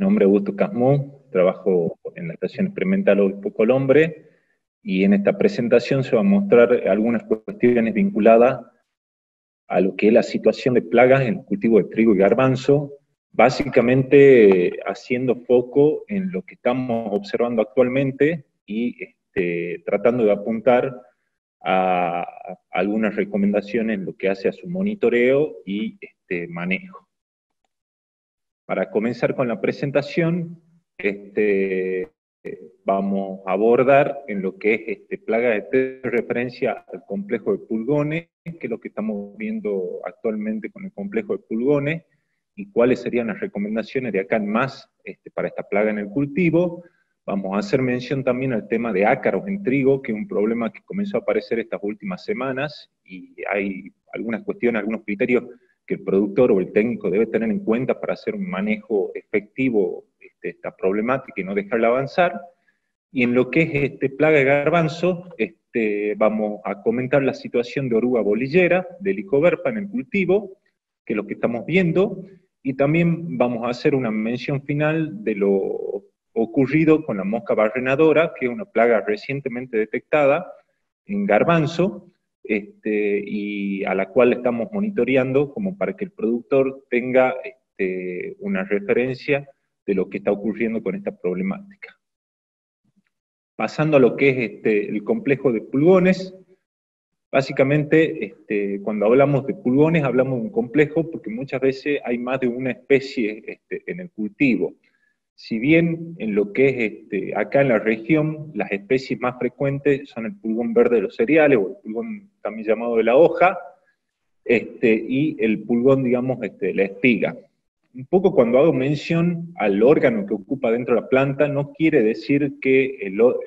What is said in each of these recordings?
nombre es Augusto Casmú, trabajo en la Estación Experimental Obispo Colombre, y en esta presentación se va a mostrar algunas cuestiones vinculadas a lo que es la situación de plagas en el cultivo de trigo y garbanzo, básicamente haciendo foco en lo que estamos observando actualmente y tratando de apuntar a algunas recomendaciones en lo que hace a su monitoreo y manejo. Para comenzar con la presentación, vamos a abordar en lo que es plaga de referencia al complejo de pulgones, que es lo que estamos viendo actualmente con el complejo de pulgones, y cuáles serían las recomendaciones de acá en más para esta plaga en el cultivo. Vamos a hacer mención también al tema de ácaros en trigo, que es un problema que comenzó a aparecer estas últimas semanas, y hay algunas cuestiones, algunos criterios que el productor o el técnico debe tener en cuenta para hacer un manejo efectivo de esta problemática y no dejarla avanzar. Y en lo que es plaga de garbanzo, vamos a comentar la situación de oruga bolillera, de Helicoverpa en el cultivo, que es lo que estamos viendo, y también vamos a hacer una mención final de lo ocurrido con la mosca barrenadora, que es una plaga recientemente detectada en garbanzo, y a la cual estamos monitoreando como para que el productor tenga una referencia de lo que está ocurriendo con esta problemática. Pasando a lo que es el complejo de pulgones, básicamente cuando hablamos de pulgones hablamos de un complejo porque muchas veces hay más de una especie en el cultivo. Si bien en lo que es acá en la región, las especies más frecuentes son el pulgón verde de los cereales, o el pulgón también llamado de la hoja, y el pulgón, digamos, la espiga. Un poco cuando hago mención al órgano que ocupa dentro de la planta, no quiere decir que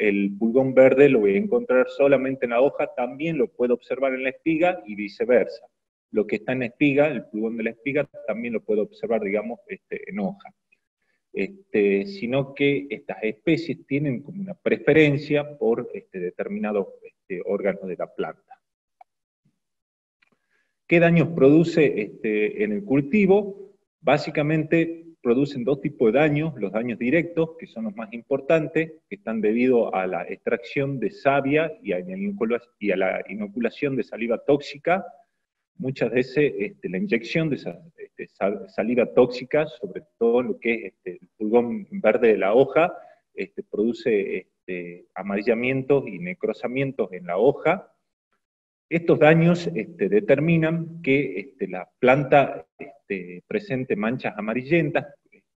el pulgón verde lo voy a encontrar solamente en la hoja, también lo puedo observar en la espiga y viceversa. Lo que está en espiga, el pulgón de la espiga, también lo puedo observar, digamos, en hoja. Sino que estas especies tienen como una preferencia por determinados órganos de la planta. ¿Qué daños produce en el cultivo? Básicamente producen dos tipos de daños, los daños directos, que son los más importantes, que están debido a la extracción de savia y a la inoculación de saliva tóxica. Muchas veces la inyección de esa saliva tóxica, sobre todo lo que es el pulgón verde de la hoja, produce amarillamientos y necrosamientos en la hoja. Estos daños determinan que la planta presente manchas amarillentas,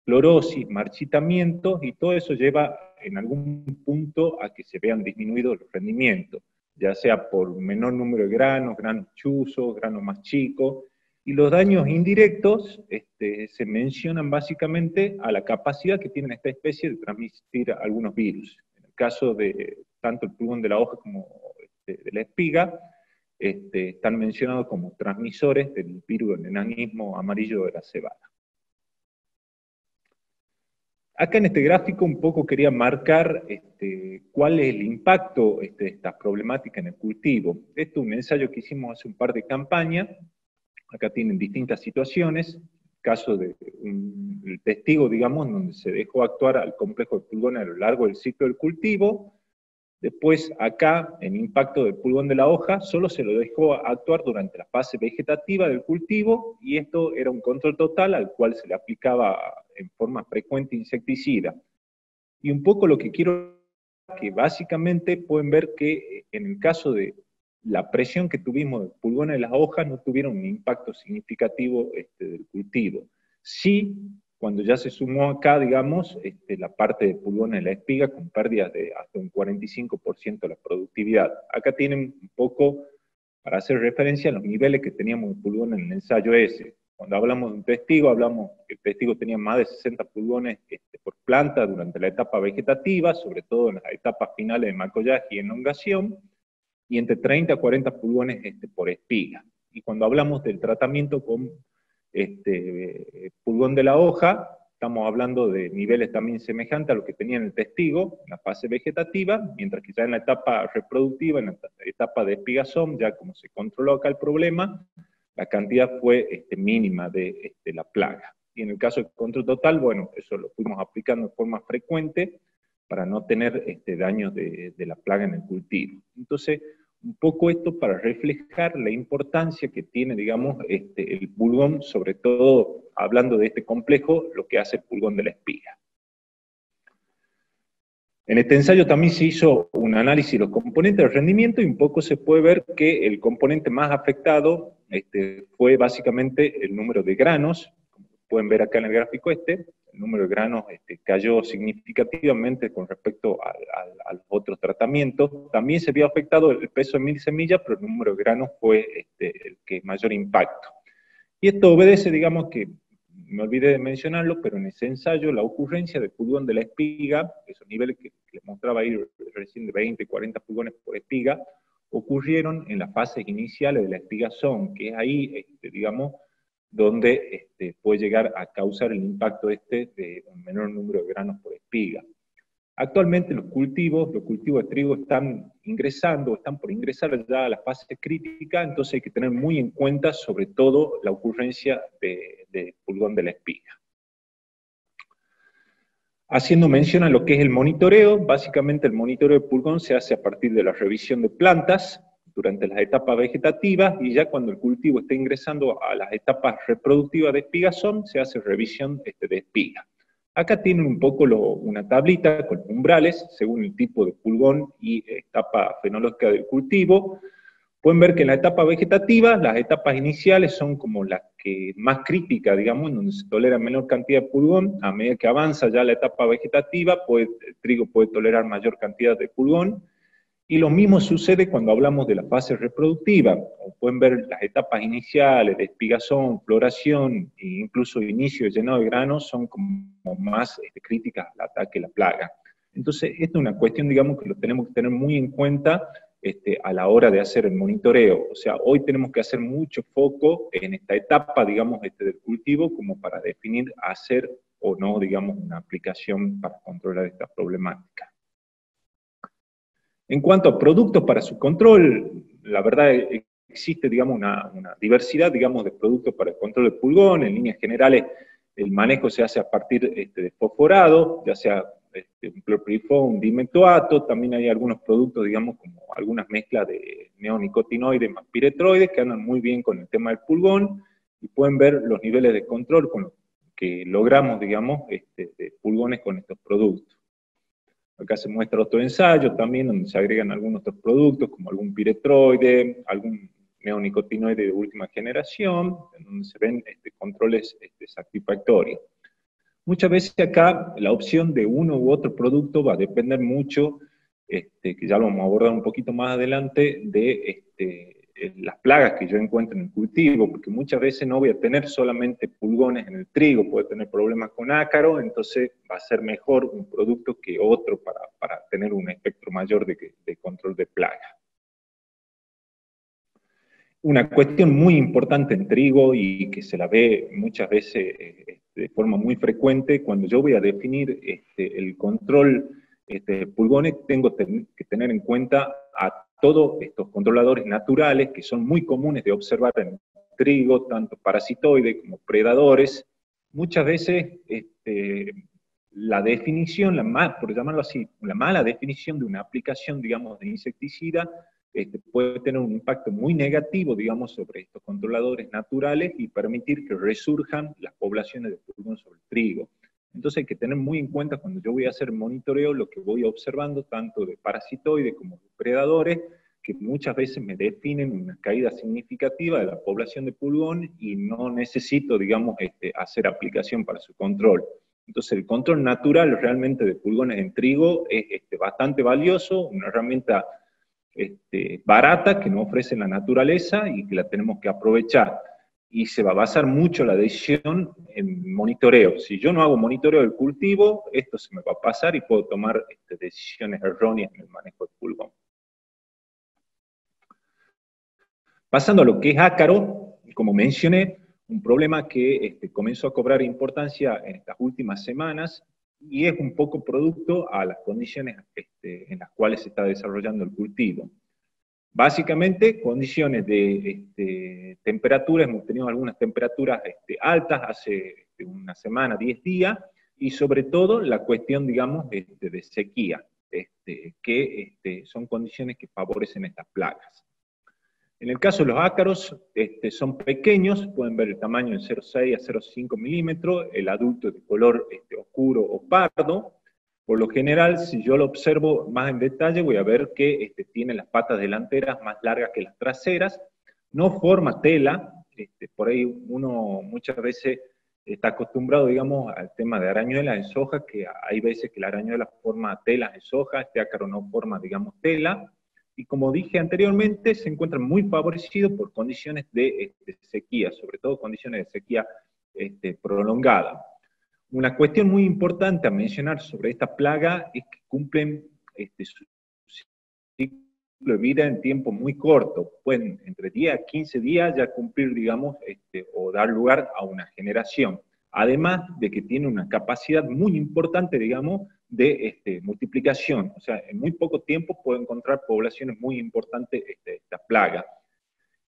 clorosis, marchitamientos, y todo eso lleva en algún punto a que se vean disminuidos los rendimientos, ya sea por menor número de granos, granos chuzos, granos más chicos, y los daños indirectos se mencionan básicamente a la capacidad que tiene esta especie de transmitir algunos virus. En el caso de tanto el pulgón de la hoja como de la espiga, están mencionados como transmisores del virus del enanismo amarillo de la cebada. Acá en este gráfico un poco quería marcar cuál es el impacto de esta problemática en el cultivo. Esto es un ensayo que hicimos hace un par de campañas. Acá tienen distintas situaciones. Caso de el testigo, digamos, donde se dejó actuar al complejo de pulgones a lo largo del ciclo del cultivo. Después, acá, en impacto del pulgón de la hoja, solo se lo dejó actuar durante la fase vegetativa del cultivo, y esto era un control total al cual se le aplicaba en forma frecuente insecticida. Y un poco lo que quiero, que básicamente pueden ver que en el caso de la presión que tuvimos del pulgón en las hojas, no tuvieron un impacto significativo del cultivo. Sí, cuando ya se sumó acá, digamos, la parte de pulgón en la espiga con pérdidas de hasta un 45% de la productividad. Acá tienen un poco, para hacer referencia a los niveles que teníamos de pulgón en el ensayo ese. Cuando hablamos de un testigo, hablamos que el testigo tenía más de 60 pulgones por planta durante la etapa vegetativa, sobre todo en las etapas finales de macollaje y elongación, y entre 30 a 40 pulgones por espiga. Y cuando hablamos del tratamiento con pulgón de la hoja, estamos hablando de niveles también semejantes a lo que tenía en el testigo, en la fase vegetativa, mientras que ya en la etapa reproductiva, en la etapa de espigazón, ya como se controló acá el problema, la cantidad fue mínima de la plaga. y en el caso del control total, bueno, eso lo fuimos aplicando de forma frecuente para no tener daños de la plaga en el cultivo. Entonces, un poco esto para reflejar la importancia que tiene, digamos, el pulgón, sobre todo hablando de este complejo, lo que hace el pulgón de la espiga. En este ensayo también se hizo un análisis de los componentes de rendimiento y un poco se puede ver que el componente más afectado fue básicamente el número de granos. Como pueden ver acá en el gráfico el número de granos cayó significativamente con respecto a los otros tratamientos. También se vio afectado el peso de 1000 semillas, pero el número de granos fue el que mayor impacto. Y esto obedece, digamos que, me olvidé de mencionarlo, pero en ese ensayo la ocurrencia de pulgón de la espiga, esos niveles que les mostraba ahí recién de 20, 40 pulgones por espiga, ocurrieron en las fases iniciales de la espigazón, que es ahí, digamos, donde puede llegar a causar el impacto de un menor número de granos por espiga. Actualmente los cultivos de trigo están ingresando, están por ingresar ya a la fase crítica, entonces hay que tener muy en cuenta sobre todo la ocurrencia de pulgón de la espiga. Haciendo mención a lo que es el monitoreo, básicamente el monitoreo de pulgón se hace a partir de la revisión de plantas durante las etapas vegetativas y ya cuando el cultivo está ingresando a las etapas reproductivas de espigazón, se hace revisión de espiga. Acá tienen un poco una tablita con umbrales, según el tipo de pulgón y etapa fenológica del cultivo. Pueden ver que en la etapa vegetativa, las etapas iniciales son como las que más críticas, digamos, donde se tolera menor cantidad de pulgón. A medida que avanza ya la etapa vegetativa, el trigo puede tolerar mayor cantidad de pulgón. Y lo mismo sucede cuando hablamos de la fase reproductiva. Como pueden ver, las etapas iniciales de espigazón, floración e incluso inicio de llenado de granos son como más críticas al ataque de la plaga. Entonces, esta es una cuestión, digamos, que lo tenemos que tener muy en cuenta a la hora de hacer el monitoreo. O sea, hoy tenemos que hacer mucho foco en esta etapa, digamos, del cultivo, como para definir hacer o no, digamos, una aplicación para controlar esta problemática. En cuanto a productos para su control, la verdad existe, digamos, una diversidad, digamos, de productos para el control de pulgón. En líneas generales, el manejo se hace a partir de fosforado, ya sea un clorpirifos, un dimetoato. También hay algunos productos, digamos, como algunas mezclas de neonicotinoides más piretroides que andan muy bien con el tema del pulgón, y pueden ver los niveles de control con los que logramos, digamos, de pulgones con estos productos. Acá se muestra otro ensayo también, donde se agregan algunos otros productos, como algún piretroide, algún neonicotinoide de última generación, en donde se ven controles satisfactorios. Muchas veces acá la opción de uno u otro producto va a depender mucho, que ya lo vamos a abordar un poquito más adelante, de las plagas que yo encuentro en el cultivo, porque muchas veces no voy a tener solamente pulgones en el trigo, puede tener problemas con ácaro, entonces va a ser mejor un producto que otro para tener un espectro mayor de control de plagas. Una cuestión muy importante en trigo y que se la ve muchas veces de forma muy frecuente, cuando yo voy a definir el control de pulgones, tengo que tener en cuenta a todos estos controladores naturales que son muy comunes de observar en el trigo, tanto parasitoides como predadores. Muchas veces la definición, por llamarlo así, la mala definición de una aplicación, digamos, de insecticida, puede tener un impacto muy negativo, digamos, sobre estos controladores naturales y permitir que resurjan las poblaciones de pulgón sobre el trigo. Entonces hay que tener muy en cuenta cuando yo voy a hacer monitoreo lo que voy observando, tanto de parasitoides como de predadores, que muchas veces me definen una caída significativa de la población de pulgón y no necesito, digamos, hacer aplicación para su control. Entonces el control natural realmente de pulgones en trigo es bastante valioso, una herramienta barata que nos ofrece la naturaleza y que la tenemos que aprovechar. Y se va a basar mucho la decisión en monitoreo. Si yo no hago monitoreo del cultivo, esto se me va a pasar y puedo tomar decisiones erróneas en el manejo del pulgón. Pasando a lo que es ácaro, como mencioné, un problema que comenzó a cobrar importancia en estas últimas semanas y es un poco producto a las condiciones en las cuales se está desarrollando el cultivo. Básicamente, condiciones de temperatura, hemos tenido algunas temperaturas altas hace una semana, 10 días, y sobre todo la cuestión, digamos, de sequía, que son condiciones que favorecen estas plagas. En el caso de los ácaros, son pequeños, pueden ver el tamaño de 0,6 a 0,5 milímetros, el adulto es de color oscuro o pardo. Por lo general, si yo lo observo más en detalle, voy a ver que tiene las patas delanteras más largas que las traseras, no forma tela, por ahí uno muchas veces está acostumbrado, digamos, al tema de arañuelas de soja, que hay veces que la arañuela forma telas de soja, este ácaro no forma, digamos, tela, y como dije anteriormente, se encuentran muy favorecidos por condiciones de sequía, sobre todo condiciones de sequía prolongada. Una cuestión muy importante a mencionar sobre esta plaga es que cumplen su ciclo de vida en tiempo muy corto, pueden entre 10 a 15 días ya cumplir, digamos, o dar lugar a una generación. Además de que tiene una capacidad muy importante, digamos, de multiplicación, o sea, en muy poco tiempo puedo encontrar poblaciones muy importantes de esta plaga.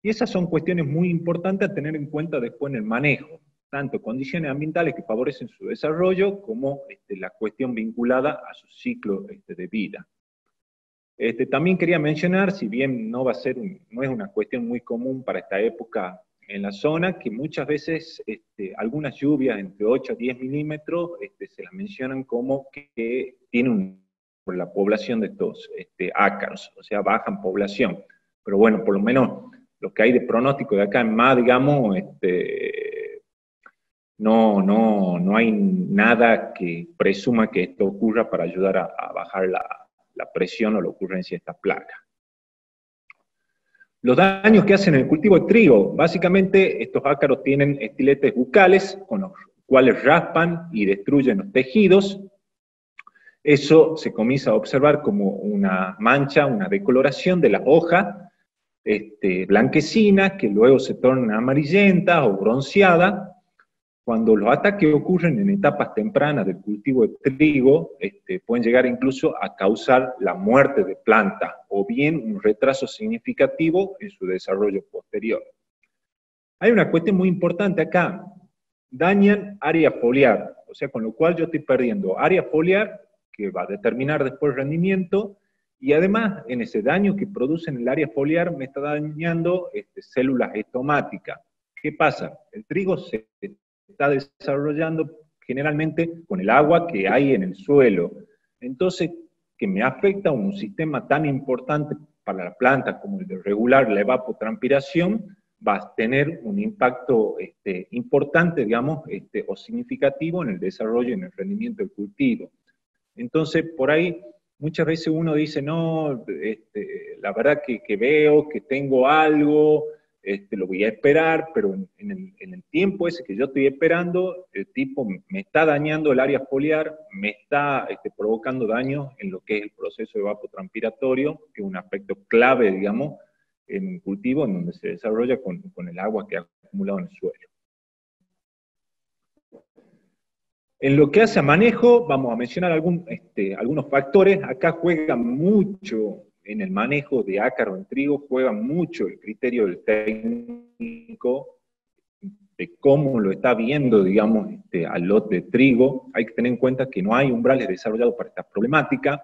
Y esas son cuestiones muy importantes a tener en cuenta después en el manejo, tanto condiciones ambientales que favorecen su desarrollo, como la cuestión vinculada a su ciclo de vida. También quería mencionar, si bien no es una cuestión muy común para esta época en la zona, que muchas veces algunas lluvias entre 8 a 10 milímetros se las mencionan como que tienen por la población de estos ácaros, o sea, bajan población. Pero bueno, por lo menos lo que hay de pronóstico de acá en más, digamos, no hay nada que presuma que esto ocurra para ayudar a bajar la presión o la ocurrencia de esta plaga. Los daños que hacen en el cultivo de trigo, básicamente estos ácaros tienen estiletes bucales, con los cuales raspan y destruyen los tejidos. Eso se comienza a observar como una mancha, una decoloración de las hojas, blanquecina, que luego se torna amarillenta o bronceada. Cuando los ataques ocurren en etapas tempranas del cultivo de trigo, pueden llegar incluso a causar la muerte de planta, o bien un retraso significativo en su desarrollo posterior. Hay una cuestión muy importante acá, dañan área foliar, o sea, con lo cual yo estoy perdiendo área foliar, que va a determinar después el rendimiento, y además, en ese daño que producen el área foliar, me está dañando células estomáticas. ¿Qué pasa? El trigo se está desarrollando generalmente con el agua que hay en el suelo. Entonces, que me afecta a un sistema tan importante para la planta como el de regular la evapotranspiración, va a tener un impacto importante, digamos, o significativo en el desarrollo y en el rendimiento del cultivo. Entonces, por ahí, muchas veces uno dice, no, la verdad que veo que tengo algo, lo voy a esperar, pero en el tiempo ese que yo estoy esperando, el tipo me está dañando el área foliar, me está provocando daño en lo que es el proceso evapotranspiratorio, que es un aspecto clave, digamos, en un cultivo en donde se desarrolla con el agua que ha acumulado en el suelo. En lo que hace a manejo, vamos a mencionar algunos factores. Acá juega mucho en el manejo de ácaro en trigo, juega mucho el criterio del técnico, de cómo lo está viendo, digamos, al lote de trigo. Hay que tener en cuenta que no hay umbrales desarrollados para esta problemática.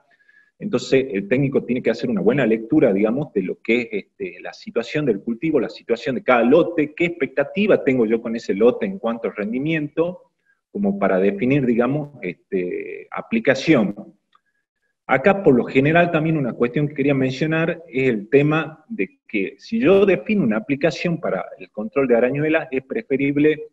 Entonces, el técnico tiene que hacer una buena lectura, digamos, de lo que es la situación del cultivo, la situación de cada lote, qué expectativa tengo yo con ese lote en cuanto a rendimiento, como para definir, digamos, aplicación. Acá, por lo general, también una cuestión que quería mencionar es el tema de que si yo defino una aplicación para el control de arañuelas, es preferible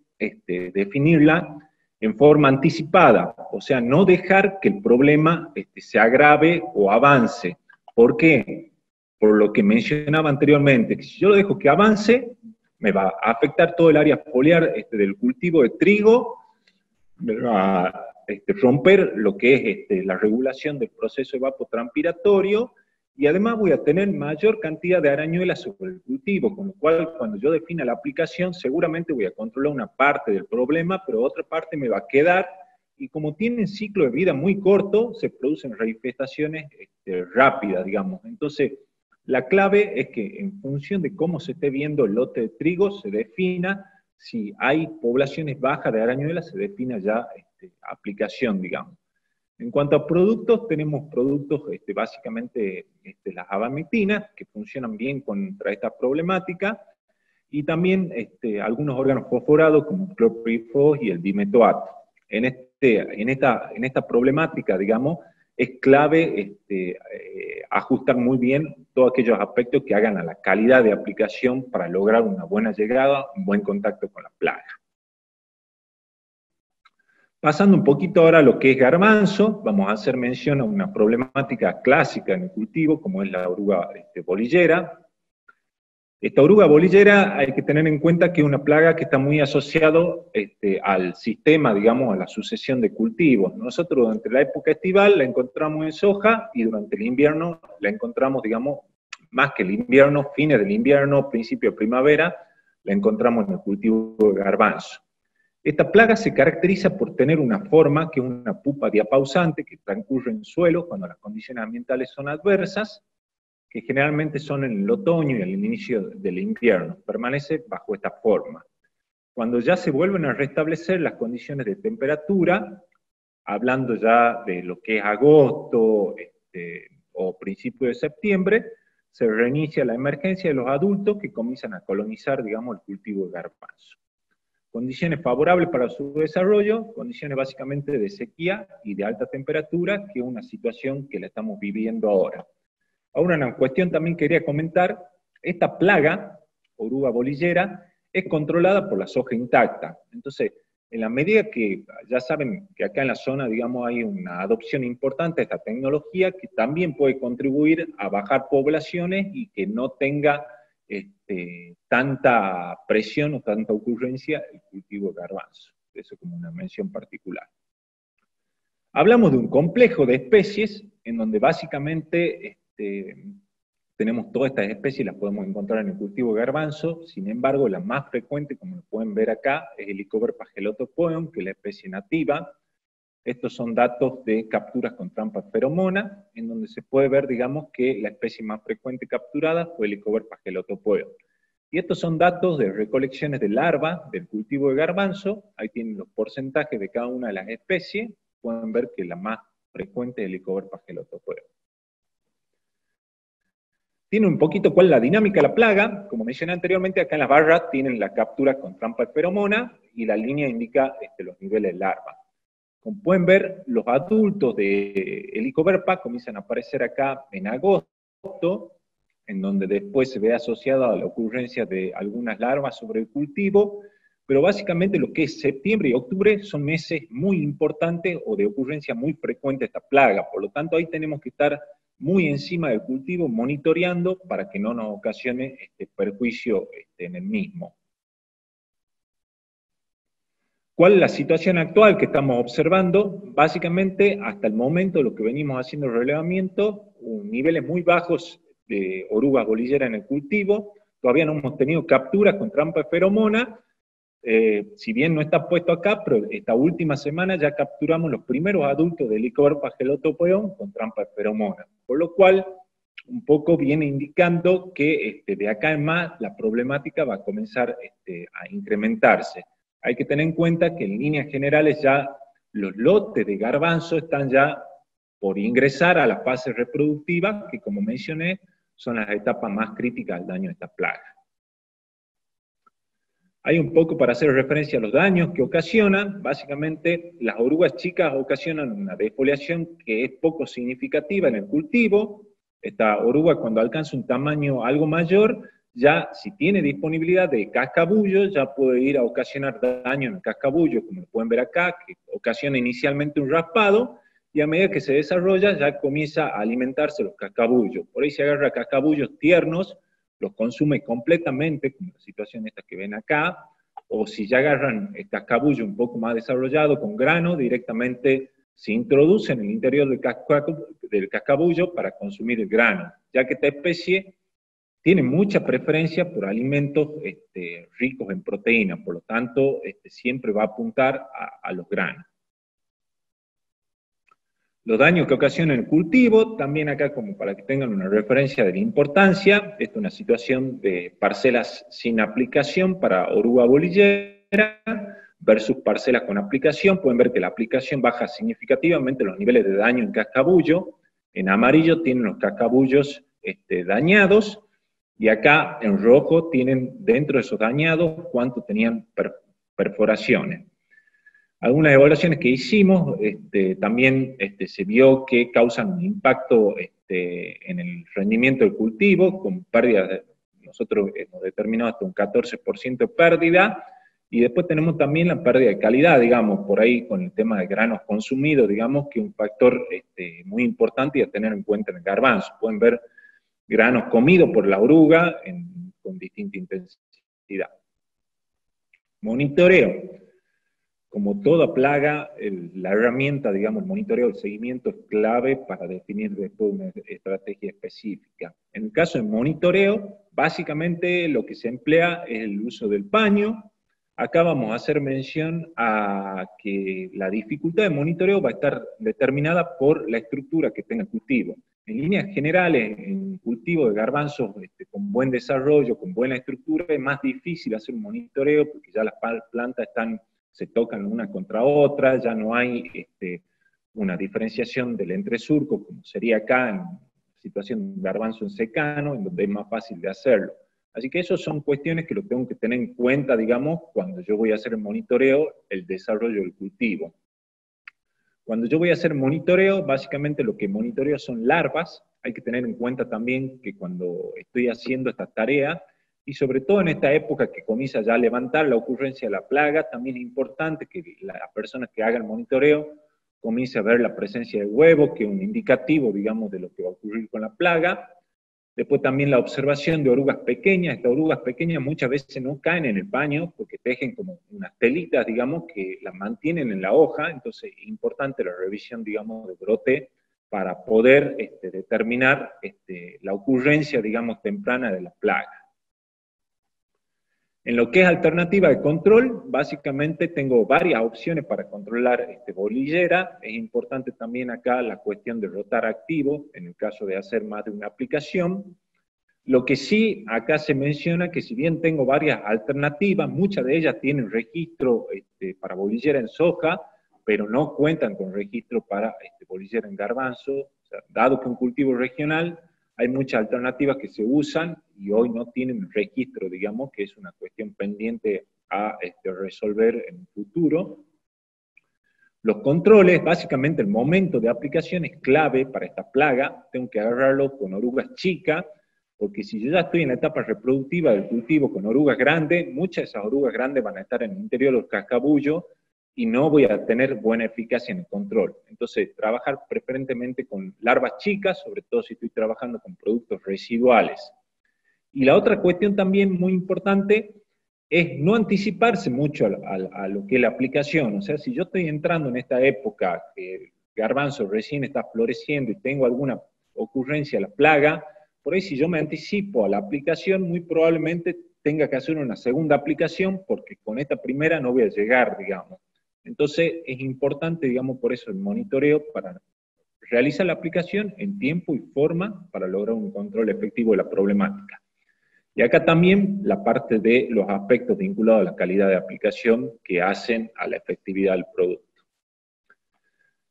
definirla en forma anticipada, o sea, no dejar que el problema se agrave o avance. ¿Por qué? Por lo que mencionaba anteriormente, que si yo lo dejo que avance, me va a afectar todo el área foliar del cultivo de trigo, va a romper lo que es la regulación del proceso evapotranspiratorio, y además voy a tener mayor cantidad de arañuelas sobre el cultivo, con lo cual cuando yo defina la aplicación seguramente voy a controlar una parte del problema, pero otra parte me va a quedar, y como tienen ciclo de vida muy corto, se producen reinfestaciones rápidas, digamos. Entonces, la clave es que en función de cómo se esté viendo el lote de trigo, se defina si hay poblaciones bajas de arañuela, se define ya aplicación, digamos. En cuanto a productos, tenemos productos básicamente las abamectinas, que funcionan bien contra esta problemática, y también algunos órganos fosforados como el clorpirifos y el dimetoato. En esta problemática, digamos, es clave ajustar muy bien todos aquellos aspectos que hagan a la calidad de aplicación para lograr una buena llegada, un buen contacto con la plaga. Pasando un poquito ahora a lo que es garbanzo, vamos a hacer mención a una problemática clásica en el cultivo, como es la oruga bolillera. Esta oruga bolillera hay que tener en cuenta que es una plaga que está muy asociado al sistema, digamos, a la sucesión de cultivos. Nosotros durante la época estival la encontramos en soja y durante el invierno la encontramos, digamos, más que el invierno, fines del invierno, principio de primavera, la encontramos en el cultivo de garbanzo. Esta plaga se caracteriza por tener una forma que es una pupa diapausante que transcurre en suelo cuando las condiciones ambientales son adversas, que generalmente son en el otoño y al inicio del invierno. Permanece bajo esta forma. Cuando ya se vuelven a restablecer las condiciones de temperatura, hablando ya de lo que es agosto o principio de septiembre, se reinicia la emergencia de los adultos que comienzan a colonizar, digamos, el cultivo de garbanzo. Condiciones favorables para su desarrollo, condiciones básicamente de sequía y de alta temperatura, que es una situación que la estamos viviendo ahora. Ahora, una cuestión también quería comentar, esta plaga, oruga bolillera, es controlada por la soja intacta. Entonces, en la medida que, ya saben que acá en la zona, digamos, hay una adopción importante de esta tecnología que también puede contribuir a bajar poblaciones y que no tenga tanta presión o tanta ocurrencia el cultivo de garbanzo. Eso como una mención particular. Hablamos de un complejo de especies en donde básicamente tenemos todas estas especies, las podemos encontrar en el cultivo de garbanzo. Sin embargo, la más frecuente, como lo pueden ver acá, es el Helicobacter pagellatopoeon, que es la especie nativa. Estos son datos de capturas con trampa feromona, en donde se puede ver, digamos, que la especie más frecuente capturada fue el Helicobacter pagellatopoeon. Y estos son datos de recolecciones de larvas del cultivo de garbanzo. Ahí tienen los porcentajes de cada una de las especies. Pueden ver que la más frecuente es el Helicobacter pagellatopoeon. Tiene un poquito cuál es la dinámica de la plaga. Como mencioné anteriormente, acá en las barras tienen la captura con trampa de feromona y la línea indica los niveles de larva. Como pueden ver, los adultos de Helicoverpa comienzan a aparecer acá en agosto, en donde después se ve asociado a la ocurrencia de algunas larvas sobre el cultivo, pero básicamente lo que es septiembre y octubre son meses muy importantes o de ocurrencia muy frecuente de esta plaga. Por lo tanto, ahí tenemos que estar muy encima del cultivo, monitoreando para que no nos ocasione perjuicio en el mismo. ¿Cuál es la situación actual que estamos observando? Básicamente, hasta el momento, lo que venimos haciendo el relevamiento, niveles muy bajos de orugas bolilleras en el cultivo, todavía no hemos tenido capturas con trampa de feromona, si bien no está puesto acá, pero esta última semana ya capturamos los primeros adultos del Helicobacter pagellatopoeon con trampa de feromona, por lo cual un poco viene indicando que de acá en más la problemática va a comenzar a incrementarse. Hay que tener en cuenta que en líneas generales ya los lotes de garbanzo están ya por ingresar a la fase reproductiva, que como mencioné, son las etapas más críticas al daño de esta plaga. Hay un poco para hacer referencia a los daños que ocasionan. Básicamente, las orugas chicas ocasionan una defoliación que es poco significativa en el cultivo. Esta oruga, cuando alcanza un tamaño algo mayor, ya si tiene disponibilidad de cascabullo, ya puede ir a ocasionar daño en el cascabullo, como lo pueden ver acá, que ocasiona inicialmente un raspado, y a medida que se desarrolla, ya comienza a alimentarse los cascabullos. Por ahí se agarra cascabullos tiernos, los consume completamente, como la situación esta que ven acá, o si ya agarran el cascabullo un poco más desarrollado, con grano, directamente se introduce en el interior del cascabullo para consumir el grano, ya que esta especie tiene mucha preferencia por alimentos ricos en proteínas, por lo tanto siempre va a apuntar a los granos. Los daños que ocasiona el cultivo, también acá como para que tengan una referencia de la importancia, esta es una situación de parcelas sin aplicación para oruga bolillera versus parcelas con aplicación. Pueden ver que la aplicación baja significativamente los niveles de daño en cascabullo. En amarillo tienen los cascabullos dañados, y acá en rojo tienen dentro de esos dañados cuánto tenían perforaciones. Algunas evaluaciones que hicimos, también se vio que causan un impacto en el rendimiento del cultivo, con pérdidas, nosotros hemos determinado hasta un 14% de pérdida, y después tenemos también la pérdida de calidad, digamos, por ahí con el tema de granos consumidos, digamos, que es un factor muy importante y a tener en cuenta en el garbanzo. Pueden ver granos comidos por la oruga con distinta intensidad. Monitoreo. Como toda plaga, la herramienta, digamos, el monitoreo, el seguimiento es clave para definir después una estrategia específica. En el caso del monitoreo, básicamente lo que se emplea es el uso del paño. Acá vamos a hacer mención a que la dificultad de monitoreo va a estar determinada por la estructura que tenga el cultivo. En líneas generales, en cultivo de garbanzos con buen desarrollo, con buena estructura, es más difícil hacer un monitoreo porque ya las plantas se tocan una contra otra, ya no hay una diferenciación del entresurco, como sería acá en situación de garbanzo en secano, en donde es más fácil de hacerlo. Así que esas son cuestiones que lo tengo que tener en cuenta, digamos, cuando yo voy a hacer el monitoreo, el desarrollo del cultivo. Cuando yo voy a hacer monitoreo, básicamente lo que monitoreo son larvas. Hay que tener en cuenta también que cuando estoy haciendo esta tarea, y sobre todo en esta época que comienza ya a levantar la ocurrencia de la plaga, también es importante que la persona que haga el monitoreo comience a ver la presencia de huevo, que es un indicativo, digamos, de lo que va a ocurrir con la plaga. Después también la observación de orugas pequeñas. Estas orugas pequeñas muchas veces no caen en el paño porque tejen como unas telitas, digamos, que las mantienen en la hoja. Entonces es importante la revisión, digamos, de brote para poder determinar la ocurrencia, digamos, temprana de la plaga. En lo que es alternativa de control, básicamente tengo varias opciones para controlar bolillera. Es importante también acá la cuestión de rotar activo, en el caso de hacer más de una aplicación. Lo que sí, acá se menciona que si bien tengo varias alternativas, muchas de ellas tienen registro para bolillera en soja, pero no cuentan con registro para bolillera en garbanzo. O sea, dado que es un cultivo regional, hay muchas alternativas que se usan y hoy no tienen registro, digamos, que es una cuestión pendiente a resolver en el futuro. Los controles, básicamente el momento de aplicación es clave para esta plaga. Tengo que agarrarlo con orugas chicas, porque si yo ya estoy en la etapa reproductiva del cultivo con orugas grandes, muchas de esas orugas grandes van a estar en el interior de los cascabullos y no voy a tener buena eficacia en el control. Entonces, trabajar preferentemente con larvas chicas, sobre todo si estoy trabajando con productos residuales. Y la otra cuestión también muy importante es no anticiparse mucho a lo que es la aplicación. O sea, si yo estoy entrando en esta época que el garbanzo recién está floreciendo y tengo alguna ocurrencia de la plaga, por ahí si yo me anticipo a la aplicación, muy probablemente tenga que hacer una segunda aplicación porque con esta primera no voy a llegar, digamos. Entonces es importante, digamos, por eso el monitoreo para realizar la aplicación en tiempo y forma para lograr un control efectivo de la problemática. Y acá también la parte de los aspectos vinculados a la calidad de aplicación que hacen a la efectividad del producto.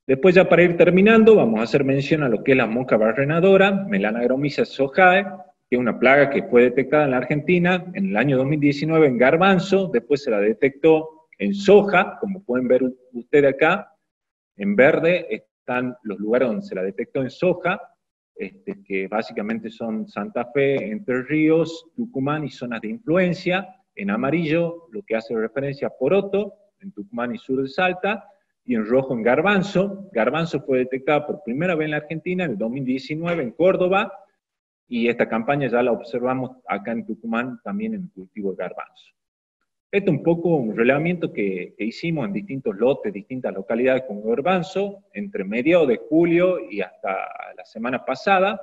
Después ya para ir terminando, vamos a hacer mención a lo que es la mosca barrenadora, Melanogastromyces zohae, que es una plaga que fue detectada en la Argentina en el año 2019 en garbanzo, después se la detectó en soja, como pueden ver ustedes acá, en verde están los lugares donde se la detectó en soja, que básicamente son Santa Fe, Entre Ríos, Tucumán y zonas de influencia. En amarillo, lo que hace referencia a poroto, en Tucumán y sur de Salta, y en rojo en garbanzo. Garbanzo fue detectada por primera vez en la Argentina en el 2019 en Córdoba, y esta campaña ya la observamos acá en Tucumán también en el cultivo de garbanzo. Esto es un poco un relevamiento que hicimos en distintos lotes, distintas localidades con garbanzo, entre mediados de julio y hasta la semana pasada,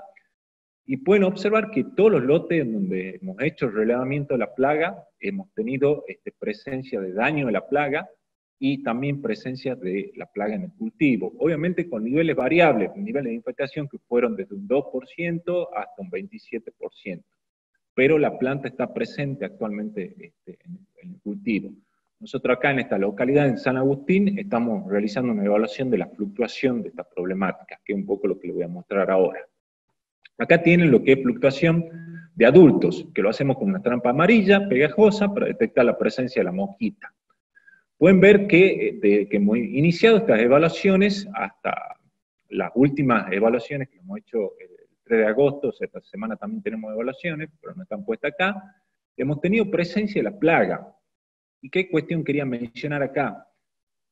y pueden observar que todos los lotes en donde hemos hecho el relevamiento de la plaga, hemos tenido presencia de daño de la plaga. y también presencia de la plaga en el cultivo. Obviamente con niveles variables, niveles de infestación que fueron desde un 2% hasta un 27%. Pero la planta está presente actualmente en el cultivo. Nosotros acá en esta localidad, en San Agustín, estamos realizando una evaluación de la fluctuación de esta problemática, que es un poco lo que les voy a mostrar ahora. Acá tienen lo que es fluctuación de adultos, que lo hacemos con una trampa amarilla, pegajosa, para detectar la presencia de la mosquita. Pueden ver que hemos iniciado estas evaluaciones hasta las últimas evaluaciones que hemos hecho el 3 de agosto, o sea, esta semana también tenemos evaluaciones, pero no están puestas acá. Hemos tenido presencia de la plaga. ¿Y qué cuestión quería mencionar acá?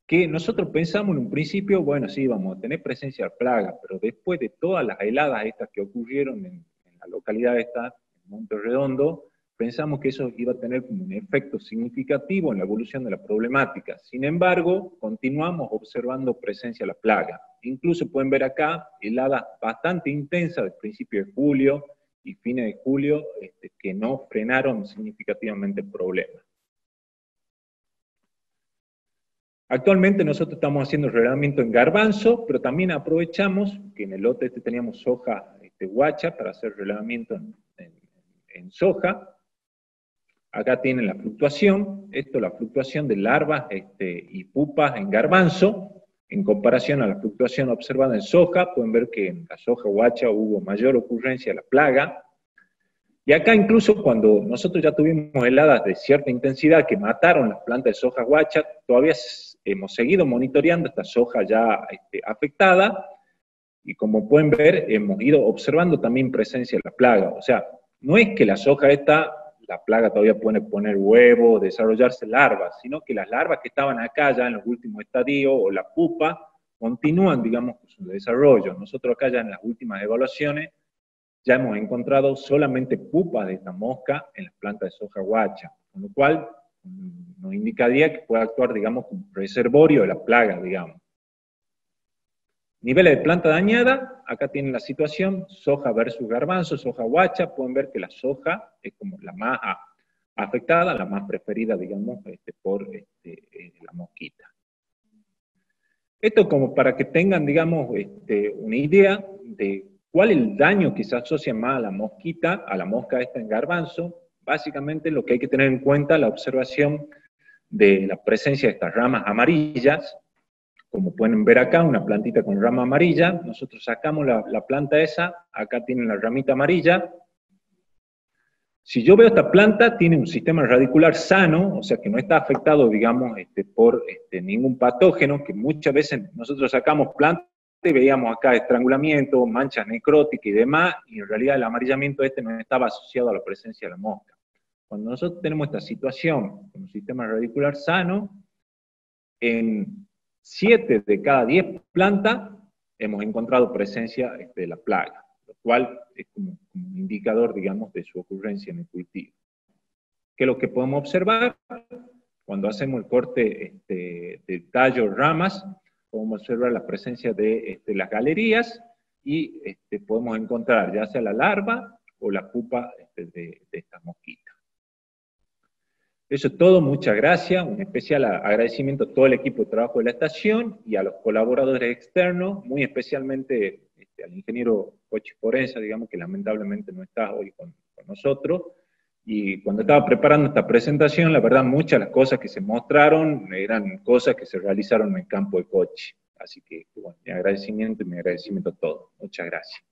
Que nosotros pensamos en un principio, bueno, sí, vamos a tener presencia de plaga, pero después de todas las heladas estas que ocurrieron en la localidad esta, en Monte Redondo, pensamos que eso iba a tener como un efecto significativo en la evolución de la problemática. Sin embargo, continuamos observando presencia de la plaga. Incluso pueden ver acá heladas bastante intensas de principios de julio y fines de julio que no frenaron significativamente el problema. Actualmente nosotros estamos haciendo relevamiento en garbanzo, pero también aprovechamos que en el lote teníamos soja guacha para hacer relevamiento en soja. Acá tienen la fluctuación, la fluctuación de larvas y pupas en garbanzo, en comparación a la fluctuación observada en soja. Pueden ver que en la soja guacha hubo mayor ocurrencia de la plaga. Y acá incluso cuando nosotros ya tuvimos heladas de cierta intensidad que mataron las plantas de soja guacha, todavía hemos seguido monitoreando esta soja ya afectada, y como pueden ver, hemos ido observando también presencia de la plaga. O sea, no es que la soja la plaga todavía puede poner huevos, desarrollarse larvas, sino que las larvas que estaban acá ya en los últimos estadios, o la pupa, continúan, digamos, con su desarrollo. Nosotros acá ya en las últimas evaluaciones, ya hemos encontrado solamente pupas de esta mosca en las plantas de soja guacha, con lo cual nos indicaría que puede actuar, digamos, como reservorio de la plaga, digamos. Niveles de planta dañada, acá tienen la situación, soja versus garbanzo, soja guacha. Pueden ver que la soja es como la más afectada, la más preferida, digamos, por la mosquita. Esto como para que tengan, digamos, una idea de cuál es el daño que se asocia más a la mosquita, a la mosca esta en garbanzo. Básicamente lo que hay que tener en cuenta es la observación de la presencia de estas ramas amarillas. Como pueden ver acá, una plantita con rama amarilla. Nosotros sacamos la planta esa, acá tienen la ramita amarilla. Si yo veo esta planta, tiene un sistema radicular sano, o sea que no está afectado, digamos, por ningún patógeno, que muchas veces nosotros sacamos plantas y veíamos acá estrangulamiento, manchas necróticas y demás, y en realidad el amarillamiento no estaba asociado a la presencia de la mosca. Cuando nosotros tenemos esta situación con un sistema radicular sano, en 7 de cada 10 plantas hemos encontrado presencia de la plaga, lo cual es como un indicador, digamos, de su ocurrencia en el cultivo. ¿Qué es lo que podemos observar? Cuando hacemos el corte de tallos, ramas, podemos observar la presencia de las galerías y podemos encontrar ya sea la larva o la pupa de esta mosquita. Eso es todo, muchas gracias, un especial agradecimiento a todo el equipo de trabajo de la estación y a los colaboradores externos, muy especialmente al ingeniero Cochi Forenza, digamos, que lamentablemente no está hoy con nosotros. Y cuando estaba preparando esta presentación, la verdad, muchas de las cosas que se mostraron eran cosas que se realizaron en el campo de Cochi. Así que, bueno, mi agradecimiento a todos. Muchas gracias.